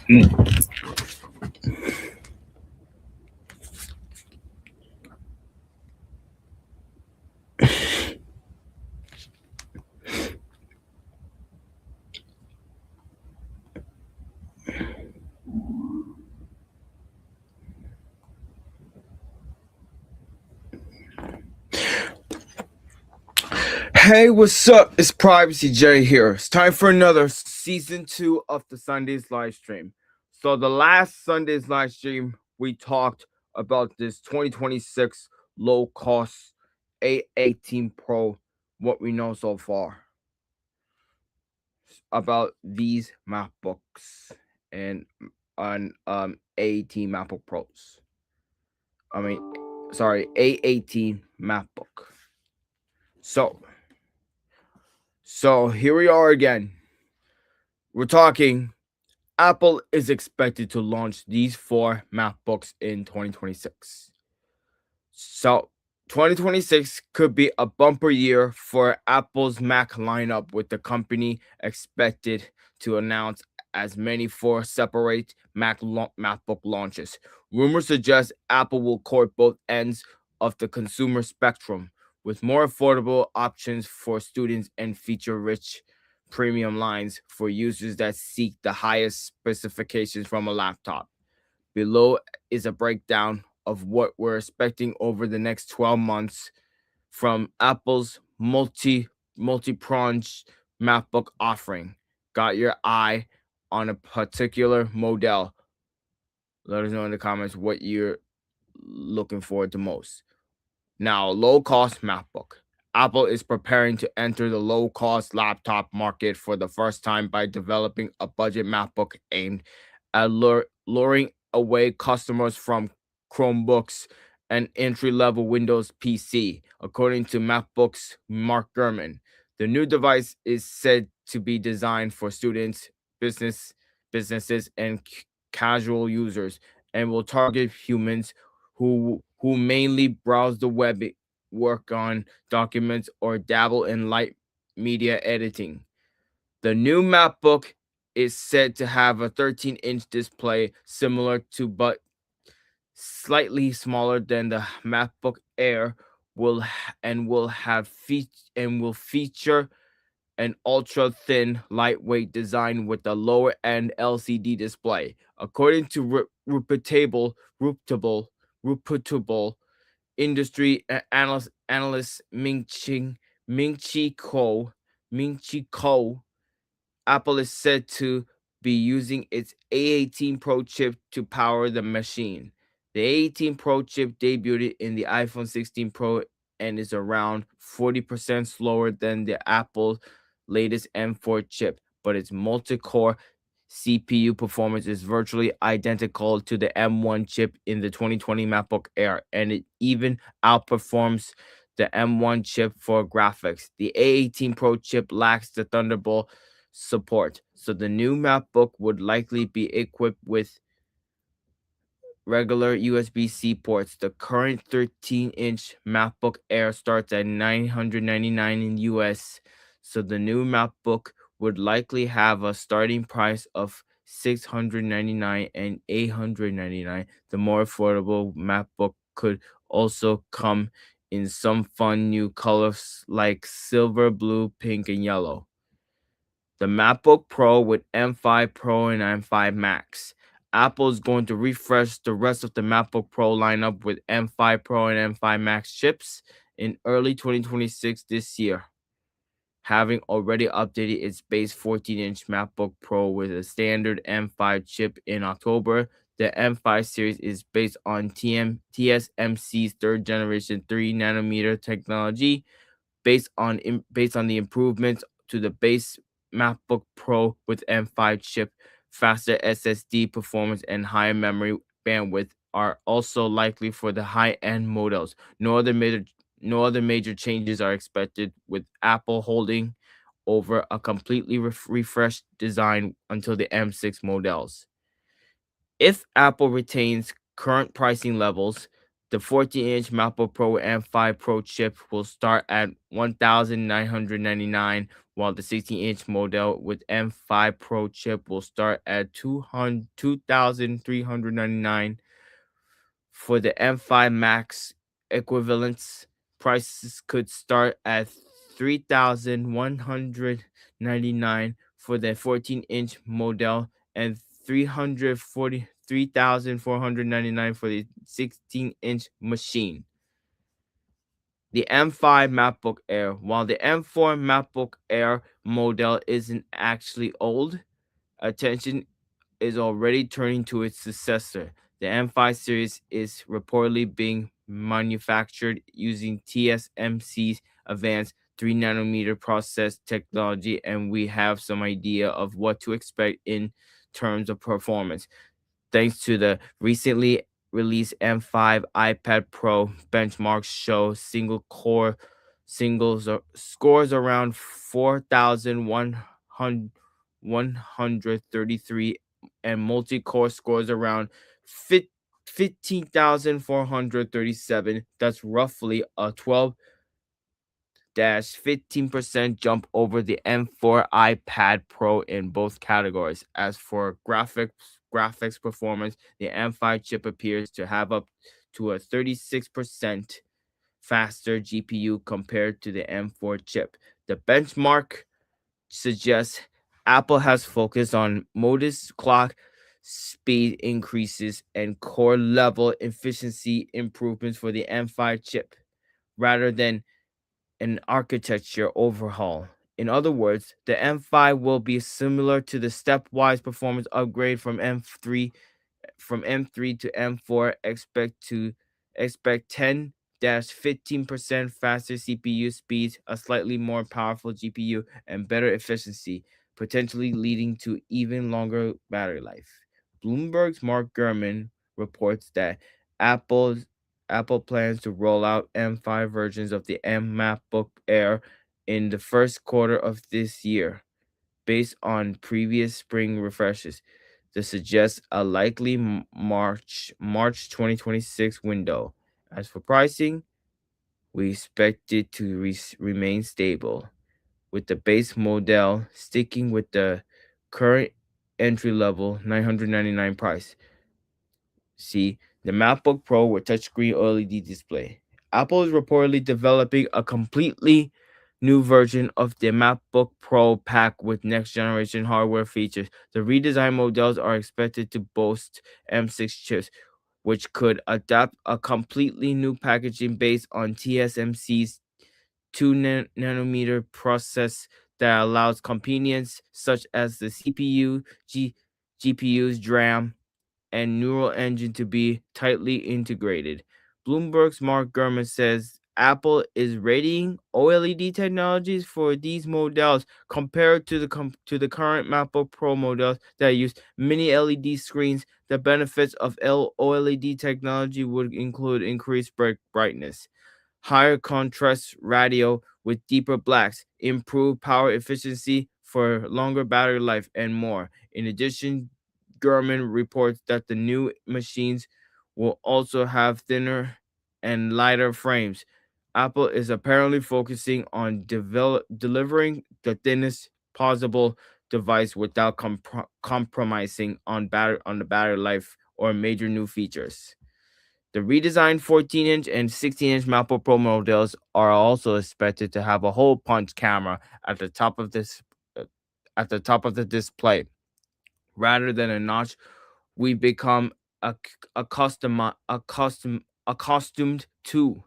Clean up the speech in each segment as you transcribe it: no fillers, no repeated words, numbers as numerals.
Hey, what's up? It's Privacy J here. It's time for another season 2 of the Sunday's live stream. So, the last Sunday's live stream, we talked about this 2026 low cost A18 Pro, what we know so far about these MacBooks and on A18 MacBook Pros. A18 MacBook. So here we are again. We're talking Apple is expected to launch these 4 MacBooks in 2026. So 2026 could be a bumper year for Apple's Mac lineup, with the company expected to announce as many 4 separate MacBook launches. Rumors suggest Apple will court both ends of the consumer spectrum, with more affordable options for students and feature-rich premium lines for users that seek the highest specifications from a laptop. Below is a breakdown of what we're expecting over the next 12 months from Apple's multi-pronged MacBook offering. Got your eye on a particular model? Let us know in the comments what you're looking forward to most. Now, low-cost MacBook. Apple is preparing to enter the low-cost laptop market for the first time by developing a budget MacBook aimed at luring away customers from Chromebooks and entry-level Windows PC, according to MacBook's Mark Gurman. The new device is said to be designed for students, businesses, and casual users, and will target humans who mainly browse the web, work on documents, or dabble in light media editing. The new MacBook is said to have a 13-inch display similar to but slightly smaller than the MacBook Air, will feature an ultra thin, lightweight design with a lower end LCD display. According to reputable industry analyst Ming-Chi Kuo, Apple is said to be using its A18 Pro chip to power the machine. The A18 Pro chip debuted in the iPhone 16 Pro and is around 40% slower than the Apple's latest M4 chip, but its multi-core CPU performance is virtually identical to the M1 chip in the 2020 MacBook Air, and it even outperforms the M1 chip for graphics. The A18 Pro chip lacks the Thunderbolt support, so the new MacBook would likely be equipped with regular USB-C ports. The current 13-inch MacBook Air starts at $999 in US, so the new MacBook would likely have a starting price of $699 and $899. The more affordable MacBook could also come in some fun new colors like silver, blue, pink, and yellow. The MacBook Pro with M5 Pro and M5 Max. Apple is going to refresh the rest of the MacBook Pro lineup with M5 Pro and M5 Max chips in early 2026 this year, having already updated its base 14-inch MacBook Pro with a standard M5 chip in October. The M5 series is based on TSMC's third generation 3nm technology, based on the improvements to the base MacBook Pro with M5 chip. Faster SSD performance and higher memory bandwidth are also likely for the high-end models. No other major changes are expected, with Apple holding over a completely refreshed design until the M6 models. If Apple retains current pricing levels, The 14-inch MacBook Pro M5 Pro chip will start at 1,999, while the 16-inch model with M5 Pro chip will start at 2,399. For the M5 Max equivalents, prices could start at 3,199 for the 14-inch model and 343,499 for the 16-inch machine. The M5 MacBook Air. While the M4 MacBook Air model isn't actually old, attention is already turning to its successor. The M5 series is reportedly being manufactured using TSMC's advanced 3 nanometer process technology, and we have some idea of what to expect in terms of performance. Thanks to the recently released M5 iPad Pro benchmarks show single core scores around 4,133 and multi-core scores around 15,437. That's roughly a 12-15% jump over the M4 iPad Pro in both categories. As for graphics performance, the M5 chip appears to have up to a 36% faster GPU compared to the M4 chip. The benchmark suggests Apple has focused on modest clock speed increases and core level efficiency improvements for the M5 chip rather than an architecture overhaul. In other words, the M5 will be similar to the stepwise performance upgrade from M3 to M4. Expect 10-15% faster CPU speeds, a slightly more powerful GPU, and better efficiency, potentially leading to even longer battery life. Bloomberg's Mark Gurman reports that Apple's Apple plans to roll out M5 versions of the M MacBook Air in the first quarter of this year, based on previous spring refreshes. This suggests a likely March 2026 window. As for pricing, we expect it to remain stable, with the base model sticking with the current entry level 999 price. See, the MacBook Pro with touchscreen OLED display. Apple is reportedly developing a completely new version of the MacBook Pro pack with next generation hardware features. The redesigned models are expected to boast M6 chips, which could adapt a completely new packaging based on TSMC's 2 nanometer process that allows convenience such as the CPU, GPU's DRAM, and neural engine to be tightly integrated. Bloomberg's Mark Gurman says Apple is rating OLED technologies for these models compared to the current MacBook Pro models that use mini LED screens. The benefits of OLED technology would include increased brightness, higher contrast radio with deeper blacks, improved power efficiency for longer battery life, and more. In addition, Gurman reports that the new machines will also have thinner and lighter frames. Apple is apparently focusing on delivering the thinnest possible device without compromising on the battery life or major new features. The redesigned 14-inch and 16-inch MacBook Pro models are also expected to have a hole punch camera at the top of uh, the display rather than a notch we become accustomed to.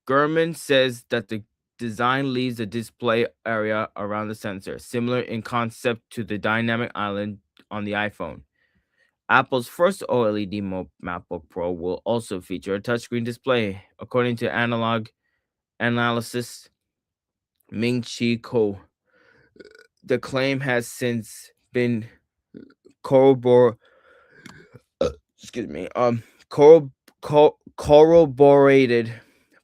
Gurman says that the design leaves the display area around the sensor, similar in concept to the dynamic island on the iPhone. Apple's first OLED MacBook Pro will also feature a touchscreen display, according to analog analysis Ming Chi Ko. The claim has since been corroborated excuse me, corroborated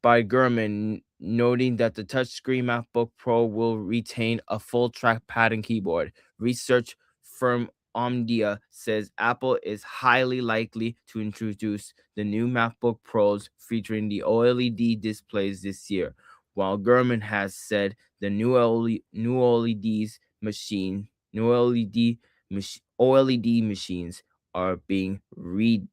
by Gurman, noting that the touchscreen MacBook Pro will retain a full trackpad and keyboard. Research firm Omdia says Apple is highly likely to introduce the new MacBook Pros featuring the OLED displays this year, while Gurman has said the new OLED machines are being readied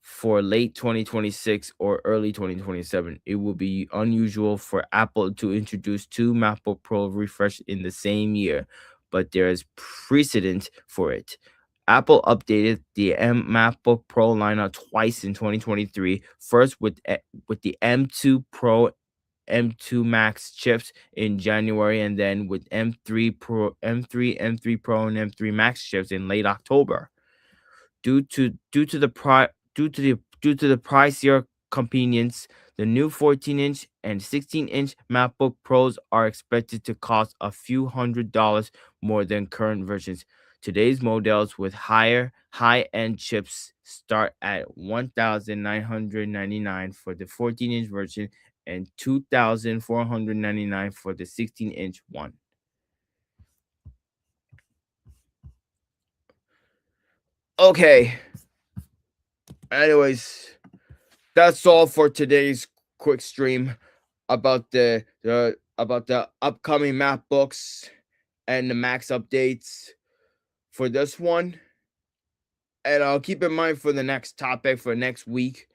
for late 2026 or early 2027. It will be unusual for Apple to introduce two MacBook Pro refresh in the same year, but there is precedent for it. Apple updated the MacBook Pro lineup twice in 2023. First with the M2 Pro, M2 Max chips in January, and then with M3 Pro, M3 Pro, and M3 Max chips in late October. Due to the pricier convenience, the new 14-inch and 16-inch MacBook Pros are expected to cost a few $100s more than current versions. Today's models with high-end chips start at $1,999 for the 14-inch version and $2,499 for the 16-inch one. Okay. Anyways, that's all for today's quick stream about the upcoming MacBooks and the Max updates for this one. And I'll keep in mind for the next topic for next week.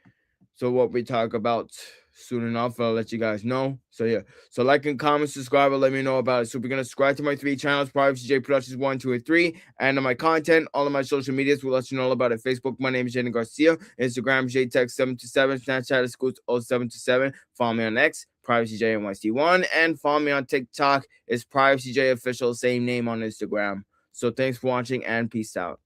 So what we talk about soon enough, I'll let you guys know. So yeah, so like and comment, subscribe, and let me know about it. So we're gonna subscribe to my 3 channels: Privacy J Productions 1, 2, and 3, and on my content, all of my social medias will let you know all about it. Facebook, my name is Jaden Garcia. Instagram, JTech727. Snapchat is Scoot0727. Follow me on X, Privacy J NYC1, and follow me on TikTok. It's Privacy J Official, same name on Instagram. So thanks for watching and peace out.